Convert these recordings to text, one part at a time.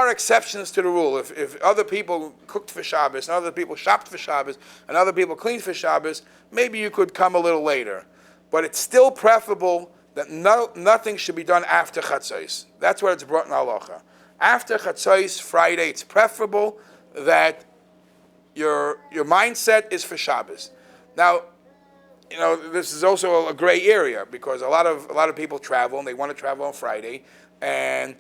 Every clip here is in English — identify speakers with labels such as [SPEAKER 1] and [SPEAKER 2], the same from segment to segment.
[SPEAKER 1] are exceptions to the rule. If other people cooked for Shabbos, and other people shopped for Shabbos, and other people cleaned for Shabbos, maybe you could come a little later. But it's still preferable that nothing should be done after Chatzos. That's what it's brought in halacha. After Chatzos, Friday, it's preferable that your mindset is for Shabbos. Now, this is also a gray area because a lot of people travel and they want to travel on Friday, and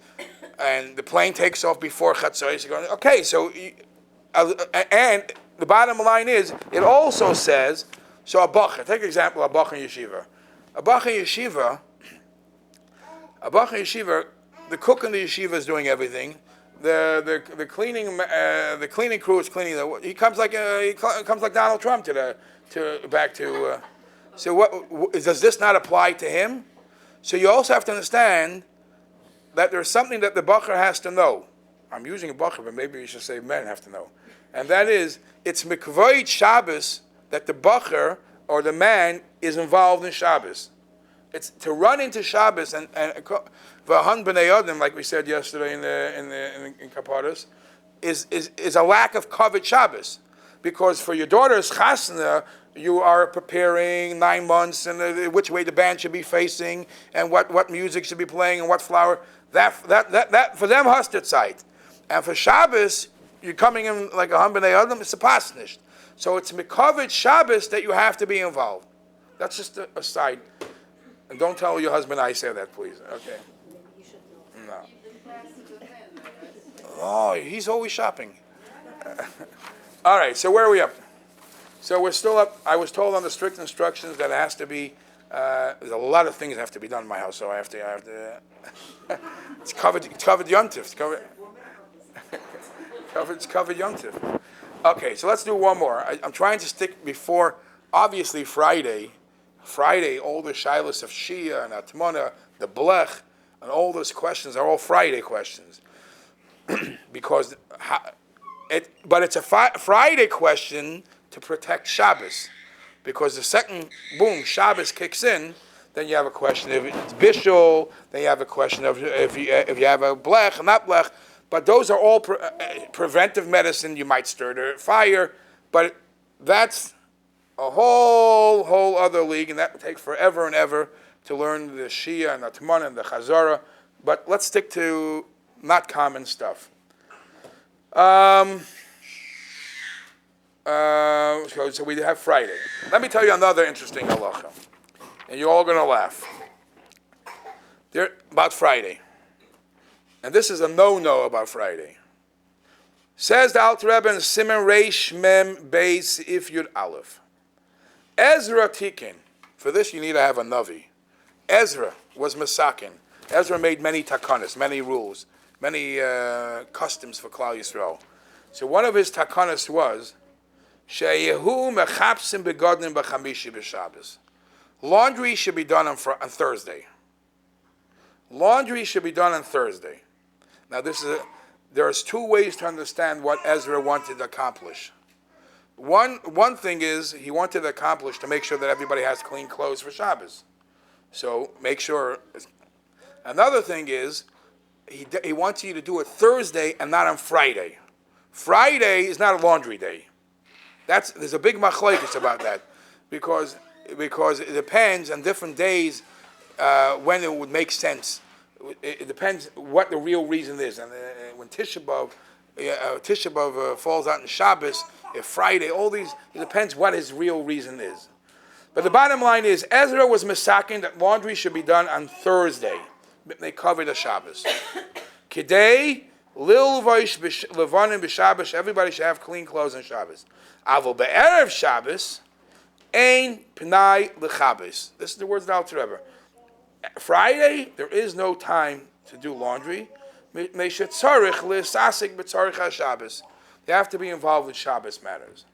[SPEAKER 1] the plane takes off before Chatzos. You're going, okay, so and the bottom line is it also says, so a bacher, take an example, a bacher in yeshiva. A bacher in yeshiva, the cook in the yeshiva is doing everything. The cleaning crew is cleaning. He comes like Donald Trump So what does this not apply to him? So you also have to understand that there's something that the bacher has to know. I'm using a bacher, but maybe you should say men have to know, and that is it's mikvoid Shabbos that the bacher or the man is involved in Shabbos. It's to run into Shabbos and v'han b'nei adam, like we said yesterday in Kaparos, is a lack of covered Shabbos, because for your daughter's chasna you are preparing 9 months and which way the band should be facing and what music should be playing and what flower. That for them Hastert, and for Shabbos you're coming in like a b'nei adam. It's a pasnish. So it's mikovid Shabbos that you have to be involved. That's just a side. And don't tell your husband I say that, please. Okay. No. Oh, he's always shopping. All right, so where are we up? So we're still up. I was told on the strict instructions that it has to be, there's a lot of things that have to be done in my house, so I have to it's covered yontif. It's covered yontif. Okay, so let's do one more. I'm trying to stick before, obviously Friday, all the shilas of Shia and Atmana, the Blech, and all those questions are all Friday questions. But it's a Friday question to protect Shabbos. Because the second, boom, Shabbos kicks in, then you have a question if it's Bishul, then you have a question of if you have a Blech, not Blech. But those are all preventive medicine. You might stir the fire, but that's a whole other league, and that would take forever and ever to learn the Shia and the Atmana and the Chazara. But let's stick to not common stuff. So we have Friday. Let me tell you another interesting halacha, and you're all going to laugh. About Friday. And this is a no-no about Friday. Says the Alter Rebbe in Siman Reish Mem Beis If Yud Aleph. Ezra Tikin. For this you need to have a Navi. Ezra was Masakin. Ezra made many takanas, many rules, many customs for Klal Yisrael. So one of his takanas was Sheyehu mechapsim begodnim b'chamishi b'Shabbos. Laundry should be done on Thursday. Laundry should be done on Thursday. Now there's two ways to understand what Ezra wanted to accomplish. One thing is he wanted to accomplish to make sure that everybody has clean clothes for Shabbos. So make sure. Another thing is he wants you to do it Thursday and not on Friday. Friday is not a laundry day. There's a big machlokes about that because it depends on different days when it would make sense. It depends what the real reason is. And when Tisha B'Av falls out in Shabbos, if Friday, all these, it depends what his real reason is. But the bottom line is, Ezra was misakin that laundry should be done on Thursday. They covered the Shabbos. Kidei, lil vaysh levanim b'Shabbos, everybody should have clean clothes on Shabbos. Avol be'erev Shabbos, ein pnai l'Chabbos. This is the words of the Alter Rebbe. Friday, there is no time to do laundry. They have to be involved with Shabbos matters.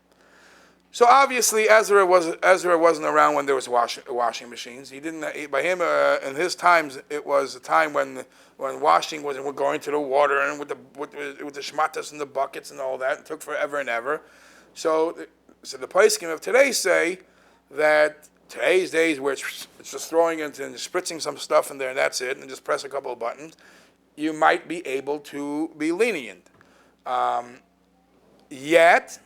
[SPEAKER 1] So obviously, Ezra wasn't around when there was washing machines. He didn't. By him, in his times, it was a time when washing wasn't going to the water and with the shmatas and the buckets and all that. It took forever and ever. So the poskim of today say that today's days where it's just throwing it and spritzing some stuff in there and that's it, and just press a couple of buttons. you might be able to be lenient. Yet,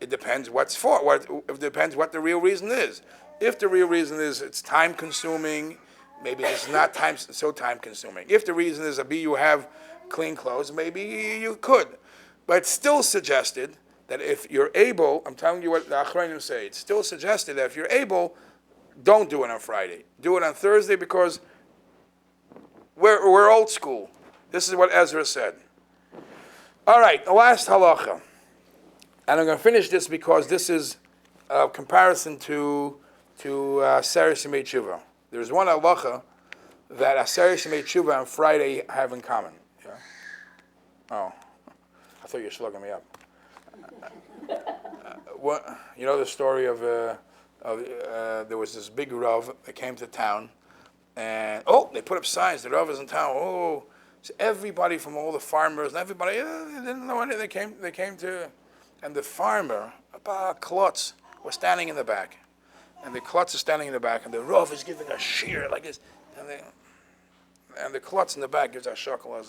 [SPEAKER 1] it depends what's for. It depends what the real reason is. If the real reason is it's time consuming, maybe it's not so time consuming. If the reason is you have clean clothes, maybe you could. But it's still suggested that if you're able, I'm telling you what the Achronim say, it's still suggested that if you're able, don't do it on Friday. Do it on Thursday because we're old school. This is what Ezra said. All right, the last halacha. And I'm going to finish this because this is a comparison to Aseres Yemei Tshuva. There's one halacha that Aseres Yemei Tshuva and Friday have in common. Yeah? Oh, I thought you were slugging me up. You know the story of there was this big Rav that came to town, and they put up signs. The Rav is in town. So everybody from all the farmers and everybody they didn't know anything. They came to, and the farmer, about klutz, was standing in the back, and the klutz is standing in the back, and the Rav is giving a shear like this, and the klutz in the back gives a shakel as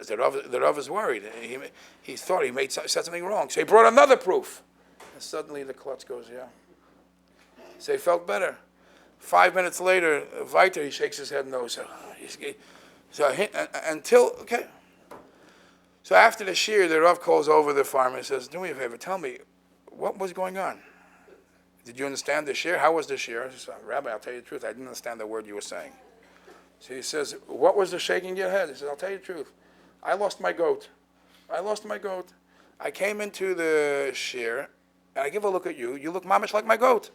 [SPEAKER 1] the Rav is worried. He thought he said something wrong, so he brought another proof, and suddenly the klutz goes, yeah. So he felt better. 5 minutes later, weiter, he shakes his head no. So after the shear, the Rav calls over the farmer and says, do me a favor, tell me, what was going on? Did you understand the shear? How was the shear? He said, Rabbi, I'll tell you the truth, I didn't understand the word you were saying. So he says, what was the shaking your head? He says, I'll tell you the truth. I lost my goat. I came into the shear, and I give a look at you. You look mamish like my goat.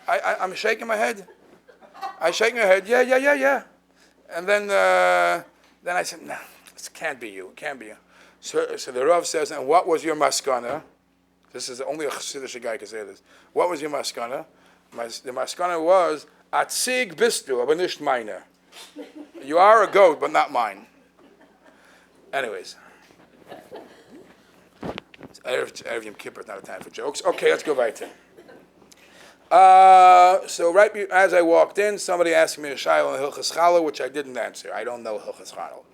[SPEAKER 1] I'm shaking my head. I shake my head, yeah. And then I said, no, this can't be you. So the Rav says, and what was your maskana? This is only a Chassidish guy can say this. What was your maskana? The maskana was, atzig bistu, aber nicht meine. You are a goat, but not mine. Anyways. It's Erev Yom Kippur, not a time for jokes. Okay, let's go weiter. So right as I walked in, somebody asked me a shayla on Hilchas Challah, which I didn't answer. I don't know Hilchas Challah.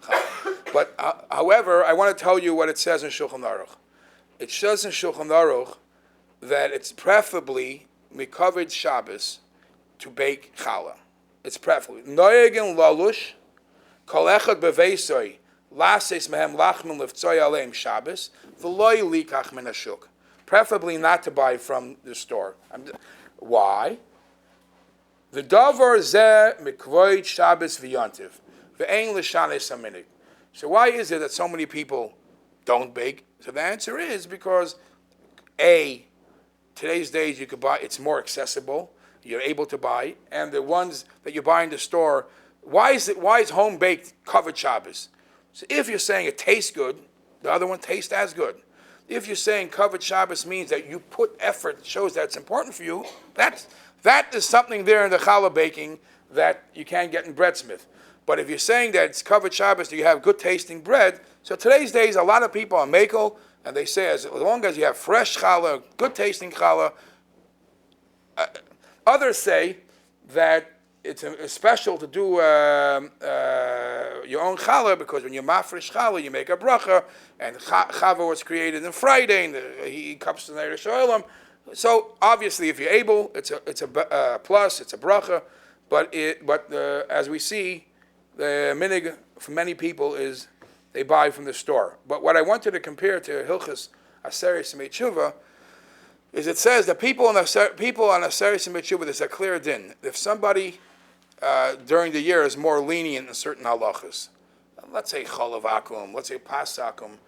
[SPEAKER 1] But however, I want to tell you what it says in Shulchan Aruch. It says in Shulchan Aruch that it's preferably mikovid Shabbos to bake challah. It's preferably noyegen lalush kol echad beveisoi lases mehem lachmin liftzoi aleim Shabbos v'loy likach min hashuk. Preferably not to buy from the store. Why? The davar zeh mikvoid Shabbos v'yontiv ve'ein l'shanes haminig. So why is it that so many people don't bake? So the answer is because today's days you could buy, it's more accessible, you're able to buy, and the ones that you buy in the store, why is home baked covered Shabbos? So if you're saying it tastes good, the other one tastes as good. If you're saying covered Shabbos means that you put effort, shows that it's important for you, that is something there in the challah baking that you can't get in breadsmith. But if you're saying that it's covered Shabbos, you have good tasting bread, so today's days a lot of people are makel, and they say as long as you have fresh challah, good tasting challah. Others say that it's special to do your own challah because when you mafresh challah, you make a bracha, and chava was created on Friday, and he comes to the Eresh Olam. So obviously, if you're able, it's a plus, it's a bracha. But as we see, the minig for many people is they buy from the store. But what I wanted to compare to Hilchas Aseres Yemei Tshuva is it says that people on Aseres Yemei Tshuva, there's a clear din. If somebody during the year is more lenient in certain halachas, let's say cholavakum, let's say pasakum,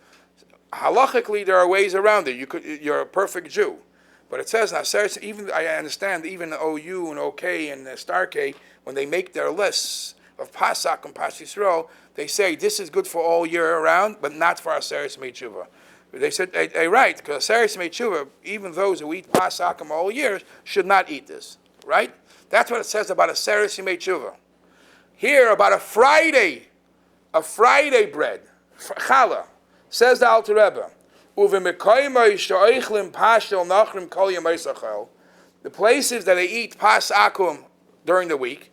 [SPEAKER 1] halachically there are ways around it. You're a perfect Jew. But it says in Aseres, even I understand even the OU and OK and the Star K, when they make their lists of Pasak and Pas Yisrael, they say this is good for all year around, but not for Aseres Yemei Tshuva. They said, hey, right, because Aseres Yemei Tshuva, even those who eat Pasakim all year should not eat this, right? That's what it says about Aseres Yemei Tshuva. Here, about a Friday bread, challah, says the Alter Rebbe, the places that they eat Pasakum during the week,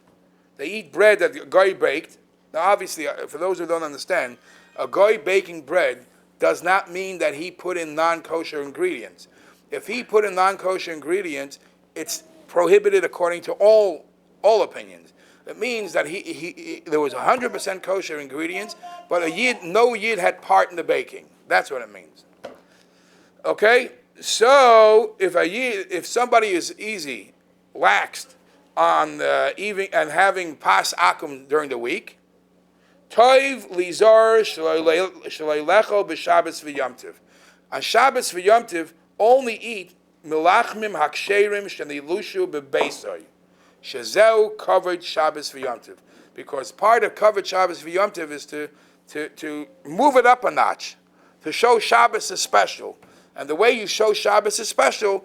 [SPEAKER 1] they eat bread that the guy baked, Now, obviously, for those who don't understand, a goy baking bread does not mean that he put in non-kosher ingredients. If he put in non-kosher ingredients, it's prohibited according to all opinions. It means that there was 100% kosher ingredients, but no yid had part in the baking. That's what it means. Okay, so if somebody is laxed on eating and having pas akum during the week, toiv lizar shleilecho b'Shabbos v'yomtiv. On Shabbos v'yomtiv, only eat milachmim haksherim shenilushu bebeisoi. Shezeu covered Shabbos v'yomtiv. Because part of covered Shabbos v'yomtiv is to move it up a notch, to show Shabbos is special. And the way you show Shabbos is special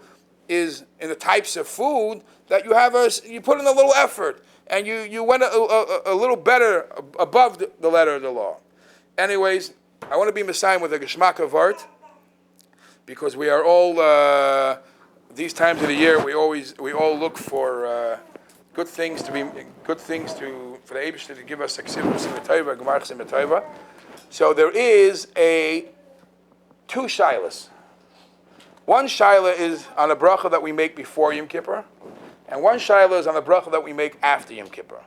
[SPEAKER 1] is in the types of food that you put in a little effort, and you went a little better above the letter of the law. Anyways, I want to be Messiah with a geschmack of art, because we are all these times of the year we all look for good things for the Eibishter to give us a ksivus simetayva, gmarch simetayva. So there is two shilas. One shaila is on a bracha that we make before Yom Kippur, and one shaila is on a bracha that we make after Yom Kippur.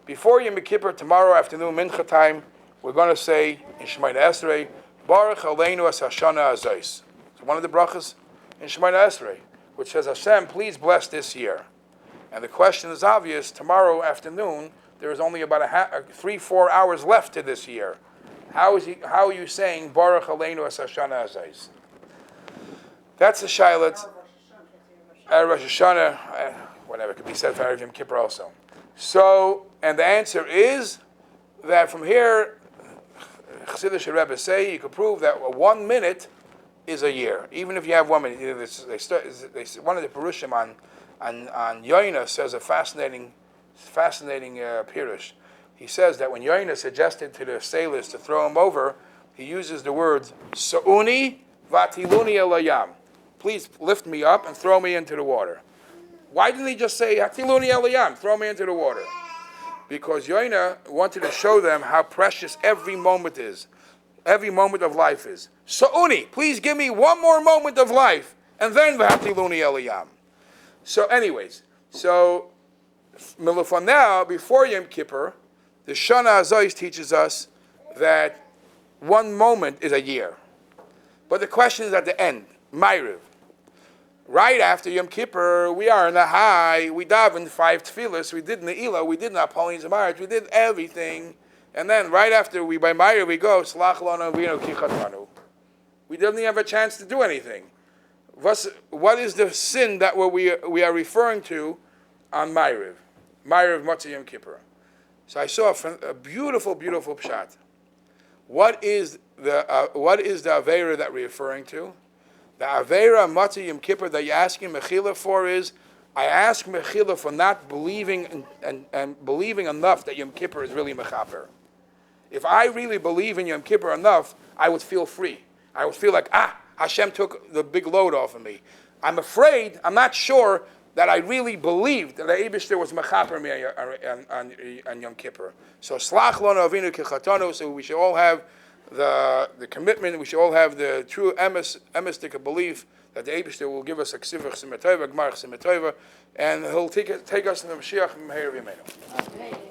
[SPEAKER 1] Before Yom Kippur, tomorrow afternoon, mincha time, we're going to say in Shemoneh Esrei, Baruch Aleinu as Hashana Azos. It's one of the brachas in Shemoneh Esrei, which says, Hashem, please bless this year. And the question is obvious. Tomorrow afternoon, there is only about 3-4 hours left to this year. How are you saying Baruch Aleinu as Hashana Azos? That's the shaylat. Rosh Hashanah, whatever, it could be said for Erev Yom Kippur also. So, and the answer is that from here, Chassidish Rebbe say you could prove that 1 minute is a year, even if you have 1 minute. One of the Perushim on Yoina says a fascinating pirush. He says that when Yoina suggested to the sailors to throw him over, he uses the words Sa'uni vatiluni elayam. Please lift me up and throw me into the water. Why didn't he just say Hatiluni elayam, throw me into the water? Because Yoina wanted to show them how precious every moment is. Every moment of life is. Sa'uni, please give me one more moment of life, and then Hatiluni elayam. So anyways, for now, before Yom Kippur, the Shana Azos teaches us that 1 moment is a year. But the question is at the end, Ma'ariv. Right after Yom Kippur, we are in the high, we davened 5 tefillas, we did Ne'ilah, we did Napoleon's marriage, we did everything. And then right after by Ma'ariv we go, Slach lana v'ino ki chatanu. We didn't even have a chance to do anything. What is the sin that we are referring to on Ma'ariv? Ma'ariv Matzah Yom Kippur. So I saw a beautiful, beautiful pshat. What is the Aveira that we're referring to? The Aveira Matzah Yom Kippur that you're asking Mechila for is, I ask Mechila for not believing and believing enough that Yom Kippur is really Mechaper. If I really believe in Yom Kippur enough, I would feel free. I would feel like, Hashem took the big load off of me. I'm not sure that I really believed that the Eibishter was Mechaper me on Yom Kippur. So Slach lana avinu kechatanu, so we should all have the commitment, we should all have the true emistic belief that the Eibishter will give us a ksivach simetayva, gmarch simetayva, and he'll take us to the Mashiach Meher V'Yameinu.